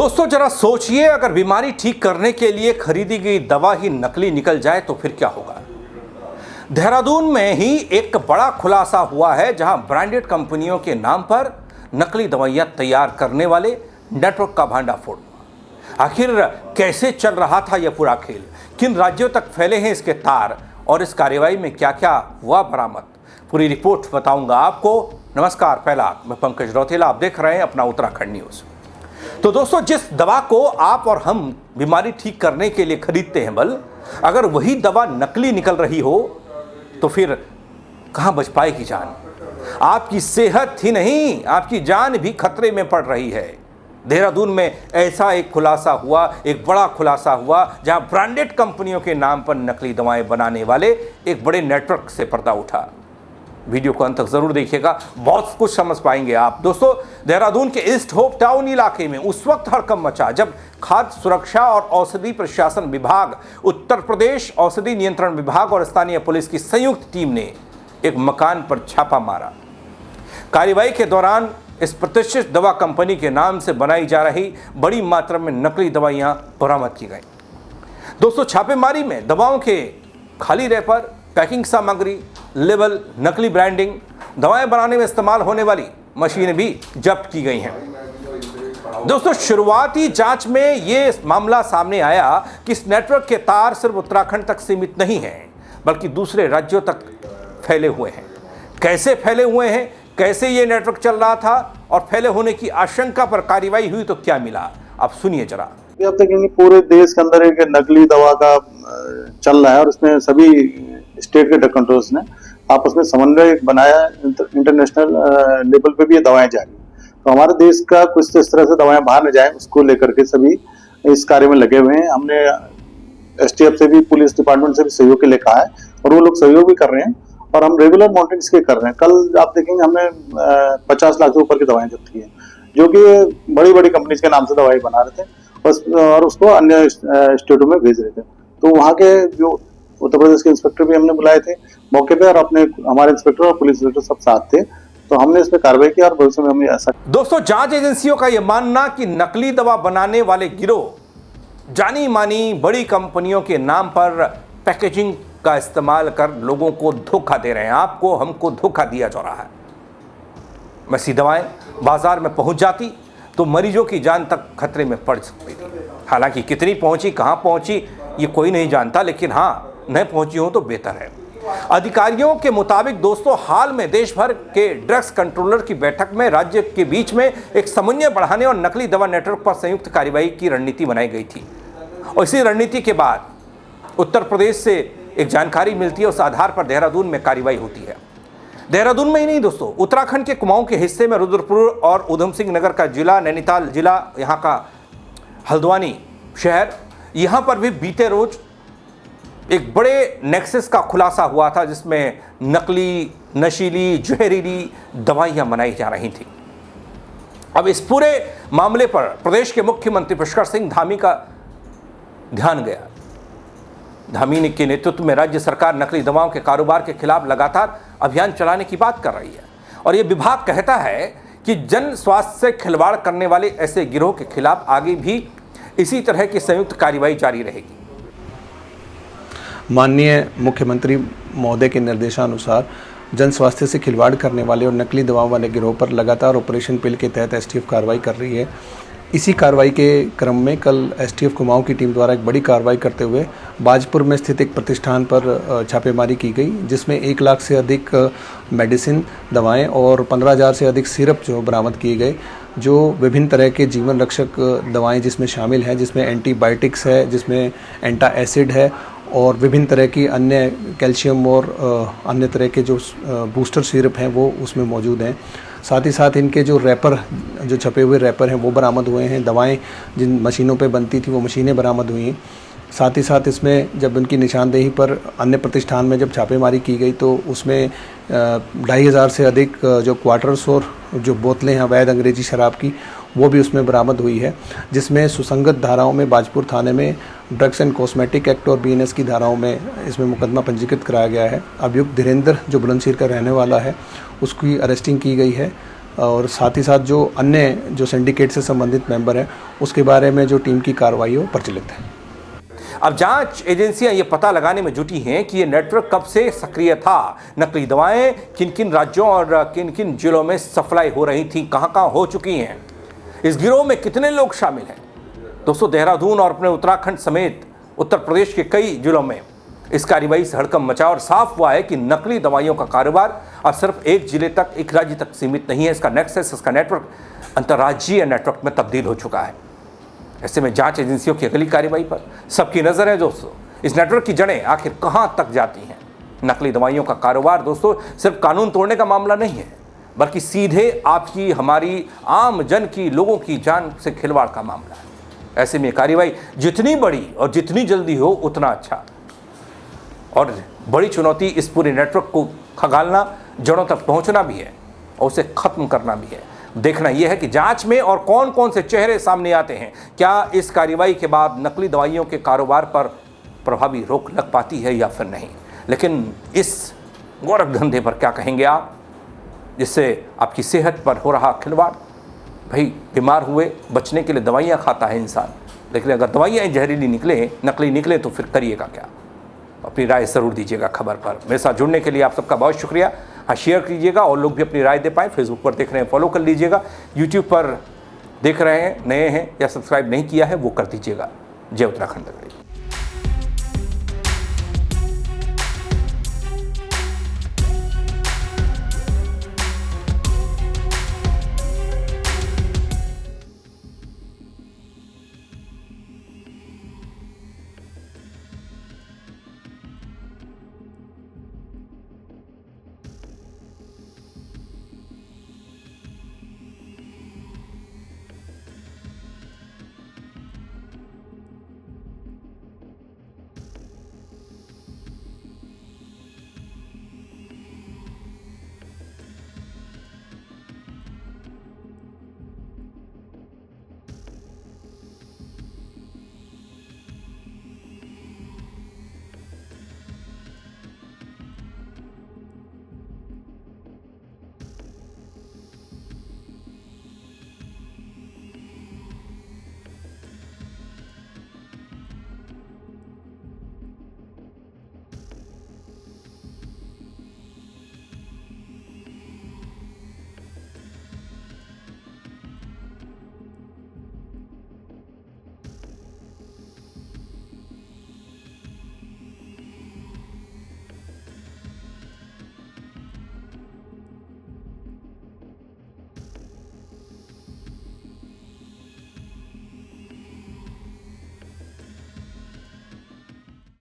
दोस्तों जरा सोचिए, अगर बीमारी ठीक करने के लिए खरीदी गई दवा ही नकली निकल जाए तो फिर क्या होगा। देहरादून में ही एक बड़ा खुलासा हुआ है, जहां ब्रांडेड कंपनियों के नाम पर नकली दवाइयां तैयार करने वाले नेटवर्क का भांडाफोड़। आखिर कैसे चल रहा था यह पूरा खेल, किन राज्यों तक फैले हैं इसके तार, और इस कार्रवाई में क्या क्या हुआ बरामद, पूरी रिपोर्ट बताऊंगा आपको। नमस्कार, पहला मैं पंकज रौतेला, आप देख रहे हैं अपना उत्तराखंड न्यूज। तो दोस्तों, जिस दवा को आप और हम बीमारी ठीक करने के लिए खरीदते हैं, अगर वही दवा नकली निकल रही हो तो फिर कहां बच पाएगी जान। आपकी सेहत ही नहीं, आपकी जान भी खतरे में पड़ रही है। देहरादून में ऐसा एक खुलासा हुआ, एक बड़ा खुलासा हुआ, जहां ब्रांडेड कंपनियों के नाम पर नकली दवाएं बनाने वाले एक बड़े नेटवर्क से पर्दा उठा। वीडियो को अंत तक जरूर देखिएगा, बहुत कुछ समझ पाएंगे आप। दोस्तों, देहरादून के ईस्ट होप टाउन इलाके में उस वक्त हड़कंप मचा जब खाद्य सुरक्षा और औषधि प्रशासन विभाग, उत्तर प्रदेश औषधि नियंत्रण विभाग और स्थानीय पुलिस की संयुक्त टीम ने एक मकान पर छापा मारा। कार्रवाई के दौरान इस प्रतिष्ठित दवा कंपनी के नाम से बनाई जा रही बड़ी मात्रा में नकली दवाइयां बरामद की गई। दोस्तों, छापेमारी में दवाओं के खाली रैपर, पैकिंग सामग्री, लेबल, नकली ब्रांडिंग, दवाएं बनाने में इस्तेमाल होने वाली मशीनें भी जब्त की गई हैं। दोस्तों, शुरुआती जांच में ये मामला सामने आया कि इस नेटवर्क के तार सिर्फ उत्तराखंड तक सीमित नहीं हैं, बल्कि दूसरे राज्यों तक फैले हुए हैं। कैसे फैले हुए हैं, कैसे ये नेटवर्क चल रहा था, और फैले होने की आशंका पर कार्रवाई हुई तो क्या मिला, आप सुनिए जरा। आप देखेंगे पूरे देश के अंदर एक नकली दवा का चल रहा है, और उसमें सभी स्टेट के ड्रग कंट्रोल्स ने आपस में समन्वय बनाया। इंटरनेशनल लेवल पे भी ये दवाएं जा रही हैं, तो हमारे देश का कुछ इस तरह से दवाएं बाहर न जाए, उसको लेकर के सभी इस कार्य में लगे हुए हैं। हमने एसटीएफ से भी, पुलिस डिपार्टमेंट से भी सहयोग के लिए कहा है, और वो लोग सहयोग भी कर रहे हैं, और हम रेगुलर मॉनिटरिंग इसके कर रहे हैं। कल आप देखेंगे हमने 50 लाख से ऊपर की दवाएं जब्त की हैं, जो कि बड़ी बड़ी कंपनीज के नाम से दवाई बना रहे थे और उसको अन्य स्टेटों में भेज रहे थे। तो वहाँ के जो उत्तर प्रदेश के इंस्पेक्टर भी हमने बुलाए थे मौके पे, और हमारे इंस्पेक्टर और पुलिस इंस्पेक्टर सब साथ थे, तो हमने इस पे कार्रवाई की और भविष्य में हमने ऐसा। दोस्तों, जांच एजेंसियों का यह मानना कि नकली दवा बनाने वाले गिरोह जानी मानी बड़ी कंपनियों के नाम पर पैकेजिंग का इस्तेमाल कर लोगों को धोखा दे रहे हैं। आपको, हमको धोखा दिया जा रहा है। वैसी दवाएं बाजार में पहुंच जाती तो मरीजों की जान तक खतरे में पड़ सकती थी। हालांकि कितनी पहुंची, कहां पहुंची, ये कोई नहीं जानता, लेकिन हाँ, नहीं पहुंची हो तो बेहतर है। अधिकारियों के मुताबिक दोस्तों, हाल में देश भर के ड्रग्स कंट्रोलर की बैठक में राज्य के बीच में एक समन्वय बढ़ाने और नकली दवा नेटवर्क पर संयुक्त कार्रवाई की रणनीति बनाई गई थी। और इसी रणनीति के बाद उत्तर प्रदेश से एक जानकारी मिलती है, उस आधार पर देहरादून में कार्रवाई होती है। देहरादून में ही नहीं दोस्तों, उत्तराखंड के कुमाऊं के हिस्से में रुद्रपुर और उधम सिंह नगर का जिला, नैनीताल जिला, यहाँ का हल्द्वानी शहर, यहाँ पर भी बीते रोज एक बड़े नेक्सस का खुलासा हुआ था, जिसमें नकली, नशीली, जहरीली दवाइयां बनाई जा रही थी। अब इस पूरे मामले पर प्रदेश के मुख्यमंत्री पुष्कर सिंह धामी का ध्यान गया। धामी के नेतृत्व में राज्य सरकार नकली दवाओं के कारोबार के खिलाफ लगातार अभियान चलाने की बात कर रही है, और यह विभाग कहता है कि जन स्वास्थ्य से खिलवाड़ करने वाले ऐसे गिरोह के खिलाफ आगे भी इसी तरह की संयुक्त कार्रवाई जारी रहेगी। माननीय मुख्यमंत्री महोदय के निर्देशानुसार जन स्वास्थ्य से खिलवाड़ करने वाले और नकली दवाओं वाले गिरोह पर लगातार ऑपरेशन पिल के तहत एसटीएफ कार्रवाई कर रही है। इसी कार्रवाई के क्रम में कल एसटीएफ कुमाऊं की टीम द्वारा एक बड़ी कार्रवाई करते हुए बाजपुर में स्थित एक प्रतिष्ठान पर छापेमारी की गई, जिसमें 1 लाख से अधिक मेडिसिन दवाएं और 15,000 से अधिक सिरप जो बरामद किए गए, जो विभिन्न तरह के जीवन रक्षक दवाएं जिसमें शामिल हैं, जिसमें एंटीबायोटिक्स है, जिसमें एंटा एसिड है, और विभिन्न तरह की अन्य कैल्शियम और अन्य तरह के जो बूस्टर सिरप हैं वो उसमें मौजूद हैं। साथ ही साथ इनके जो रैपर, जो छपे हुए रैपर हैं वो बरामद हुए हैं। दवाएं जिन मशीनों पे बनती थी वो मशीनें बरामद हुई हैं। साथ ही साथ इसमें जब उनकी निशानदेही पर अन्य प्रतिष्ठान में जब छापेमारी की गई तो उसमें 2,500 से अधिक जो क्वार्टर्स और जो बोतलें हैं अवैध अंग्रेजी शराब की, वो भी उसमें बरामद हुई है, जिसमें सुसंगत धाराओं में बाजपुर थाने में ड्रग्स एंड कॉस्मेटिक एक्ट और बीएनएस की धाराओं में इसमें मुकदमा पंजीकृत कराया गया है। अभियुक्त धीरेंद्र जो बुलंदशहर का रहने वाला है, उसकी अरेस्टिंग की गई है। और साथ ही साथ जो अन्य जो सिंडिकेट से संबंधित मेंबर हैं उसके बारे में जो टीम की कार्रवाई है वो प्रचलित है। अब जांच एजेंसियां ये पता लगाने में जुटी हैं कि ये नेटवर्क कब से सक्रिय था, नकली दवाएं किन किन राज्यों और किन किन जिलों में सप्लाई हो रही थी, कहां हो चुकी हैं, इस गिरोह में कितने लोग शामिल हैं। दोस्तों, देहरादून और अपने उत्तराखंड समेत उत्तर प्रदेश के कई जिलों में इस कार्रवाई से हड़कंप मचा और साफ हुआ है कि नकली दवाइयों का कारोबार अब सिर्फ एक जिले तक, एक राज्य तक सीमित नहीं है। इसका नेक्सस, इसका नेटवर्क अंतर्राज्यीय नेटवर्क में तब्दील हो चुका है। ऐसे में जांच एजेंसियों की अगली कार्रवाई पर सबकी नज़र है। दोस्तों, इस नेटवर्क की जड़ें आखिर कहां तक जाती हैं। नकली दवाइयों का कारोबार दोस्तों सिर्फ कानून तोड़ने का मामला नहीं है, बल्कि सीधे आपकी, हमारी, आम जन की, लोगों की जान से खिलवाड़ का मामला है। ऐसे में कार्रवाई जितनी बड़ी और जितनी जल्दी हो उतना अच्छा। और बड़ी चुनौती इस पूरे नेटवर्क को खंगालना, जड़ों तक पहुंचना भी है और उसे खत्म करना भी है। देखना यह है कि जांच में और कौन कौन से चेहरे सामने आते हैं। क्या इस कार्रवाई के बाद नकली दवाइयों के कारोबार पर प्रभावी रोक लग पाती है या फिर नहीं। लेकिन इस गोरख धंधे पर क्या कहेंगे आप, जिससे आपकी सेहत पर हो रहा खिलवाड़। भाई, बीमार हुए बचने के लिए दवाइयाँ खाता है इंसान, लेकिन अगर दवाइयाँ जहरीली निकले, नकली निकले, तो फिर करिएगा क्या। अपनी राय ज़रूर दीजिएगा खबर पर। मेरे साथ जुड़ने के लिए आप सबका बहुत शुक्रिया। हाँ, शेयर कीजिएगा और लोग भी अपनी राय दे पाएँ। फेसबुक पर देख रहे हैं, फॉलो कर लीजिएगा। यूट्यूब पर देख रहे हैं, नए हैं या सब्सक्राइब नहीं किया है, वो कर दीजिएगा। जय उत्तराखंड।